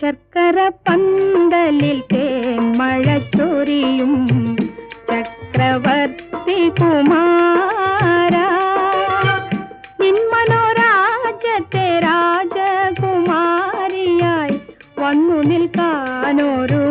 ശർക്കര പന്തലിൽ തേന്മഴ ചൊരിയും ചക്രവർത്തി കുമാര നിൻ മനോരാജ്യത്തെ രാജകുമാരിയായി വന്നു നിൽക്കാനൊരു